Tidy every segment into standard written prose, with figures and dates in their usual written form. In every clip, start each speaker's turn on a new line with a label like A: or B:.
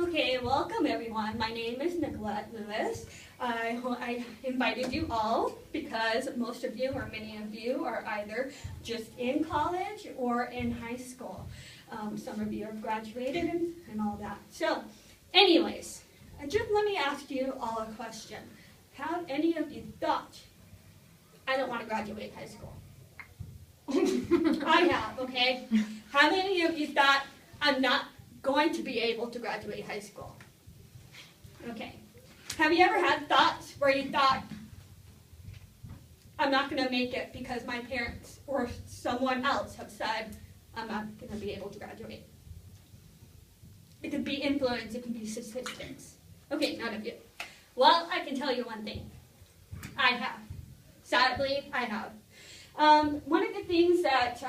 A: Okay, welcome everyone. My name is Nicolette Lewis. I invited you all because most of you or many of you are either just in college or in high school. Some of you have graduated and all that. So, anyways, just let me ask you all a question. Have any of you thought, I don't want to graduate high school? I have, okay? How many of you thought, I'm not going to be able to graduate high school? Okay. Have you ever had thoughts where you thought, I'm not going to make it because my parents or someone else have said, I'm not going to be able to graduate? It could be influence, it could be statistics. Okay, none of you. Well, I can tell you one thing. I have. Sadly, I have. One of the things that,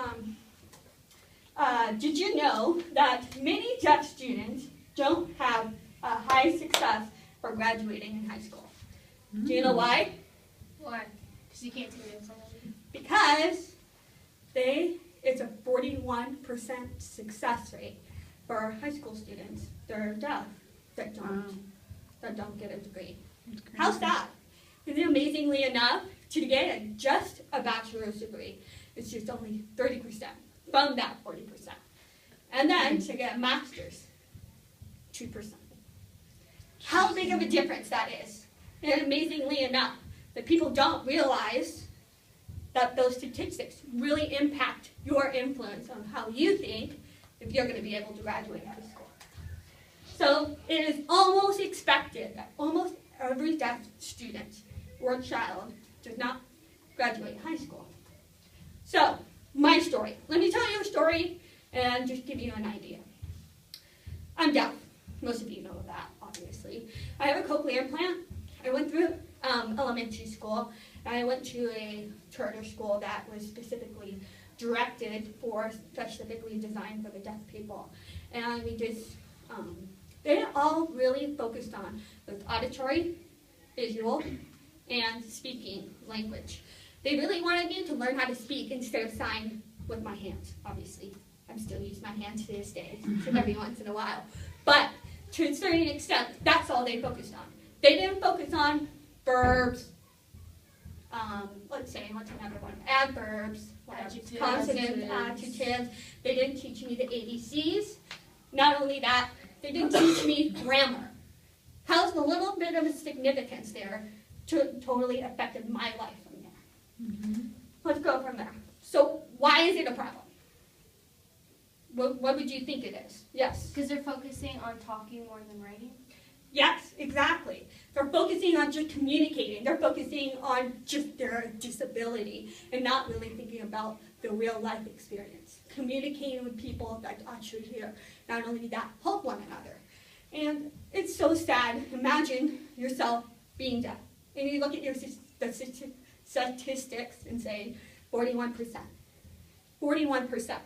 A: did you know that many deaf students don't have a high success for graduating in high school? Do you know why?
B: Why? Because you can't do it in front of you.
A: Because it's a 41% success rate for high school students that are deaf that don't get a degree. How's that? Because amazingly enough, to get just a bachelor's degree, it's just only 30% from that 40%. And then to get a master's, 2%. How big of a difference that is. And amazingly enough, that people don't realize that those statistics really impact your influence on how you think if you're going to be able to graduate high school. So it is almost expected that almost every deaf student or child does not graduate high school. So, my story. Let me tell you a story and just give you an idea. I'm deaf. Most of you know that, obviously. I have a cochlear implant. I went through elementary school, and I went to a charter school that was specifically specifically designed for the deaf people. And we just, they all really focused on both auditory, visual, and speaking language. They really wanted me to learn how to speak instead of sign with my hands, obviously. I still use my hands to this day, every once in a while. But to a certain extent, that's all they focused on. They didn't focus on verbs, what's another one? Adverbs,
B: Adjectives,
A: consonants, adjectives. They didn't teach me the ABCs. Not only that, they didn't teach me grammar. How's a little bit of a significance there totally affected my life from there. Mm-hmm. Let's go from there. So why is it a problem? What would you think it is? Yes?
B: Because they're focusing on talking more than writing?
A: Yes, exactly. They're focusing on just communicating. They're focusing on just their disability and not really thinking about the real life experience. Communicating with people that actually hear. Not only that, help one another. And it's so sad. Imagine yourself being deaf. And you look at your statistics and say 41%. 41%.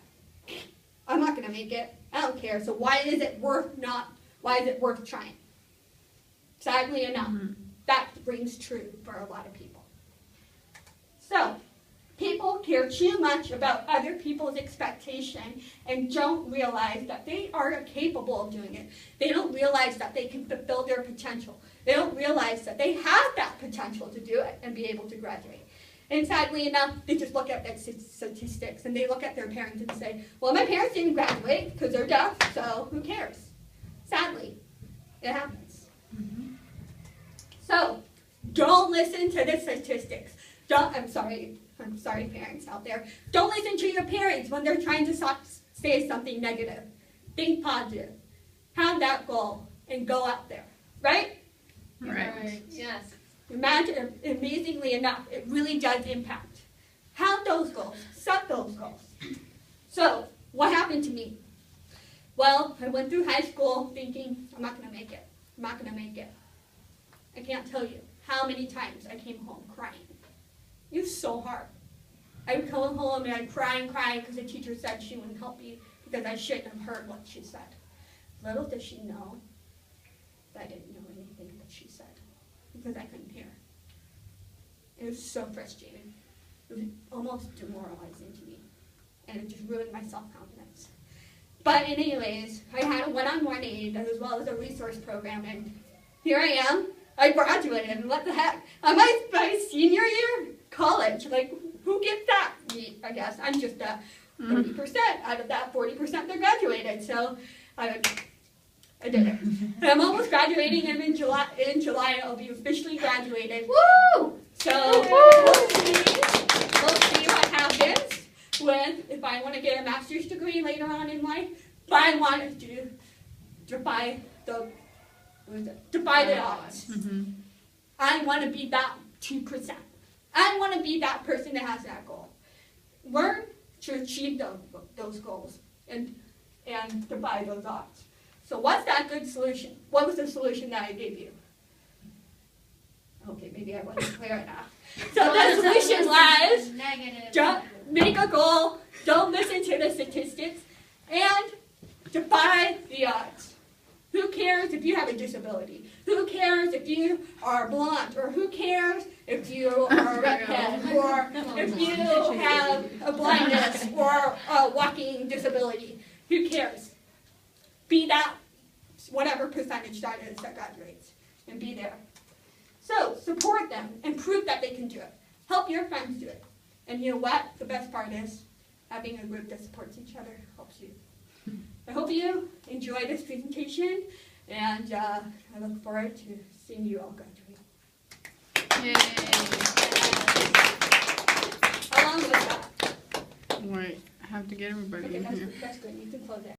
A: I'm not going to make it. I don't care. So why is it worth trying? Sadly enough, that rings true for a lot of people. So, people care too much about other people's expectation and don't realize that they are capable of doing it. They don't realize that they can fulfill their potential. They don't realize that they have that potential to do it and be able to graduate. And sadly enough, they just look at that statistics and they look at their parents and say, well, my parents didn't graduate because they're deaf, so who cares? Sadly, it happens. Mm-hmm. So, don't listen to the statistics. I'm sorry parents out there. Don't listen to your parents when they're trying to say something negative. Think positive. Have that goal and go out there. Right?
B: Right. Yes.
A: Imagine, amazingly enough, it really does impact. Have those goals. Set those goals. So, what happened to me? Well, I went through high school thinking, I'm not going to make it. I'm not going to make it. I can't tell you how many times I came home crying. It was so hard. I would come home and I'd cry and cry because the teacher said she wouldn't help me because I shouldn't have heard what she said. Little did she know that I didn't know anything that she said because I couldn't hear. It was so frustrating. It was almost demoralizing to me. And it just ruined my self-confidence. But anyways, I had a one-on-one aid as well as a resource program, and here I am. I graduated, and what the heck? I'm my senior year college. Like, who gets that? Me, I guess. I'm just 30% out of that 40% that graduated. So I did it. And I'm almost graduating, and in July I'll be officially graduated. Woo! So we'll see what happens if I want to get a master's degree later on in life. But I want to defy the odds. I want to be that 2%. I want to be that person that has that goal. Learn to achieve those goals and defy those odds. So what's that good solution? What was the solution that I gave you? Okay, maybe I wasn't clear enough. So the solution was
B: Negative.
A: make a goal, don't listen to the statistics, and defy the odds. Who cares if you have a disability? Who cares if you are blonde? Or who cares if you are a redhead? Or if you have a blindness or a walking disability? Who cares? Be that whatever percentage that is that graduates, and be there. So support them and prove that they can do it. Help your friends do it. And you know what? The best part is having a group that supports each other helps you. I hope you enjoy this presentation, and I look forward to seeing you all graduate.
C: Yay.
A: Along with that.
C: Wait, I have to get everybody
A: Okay,
C: in here.
A: that's good. You can close it.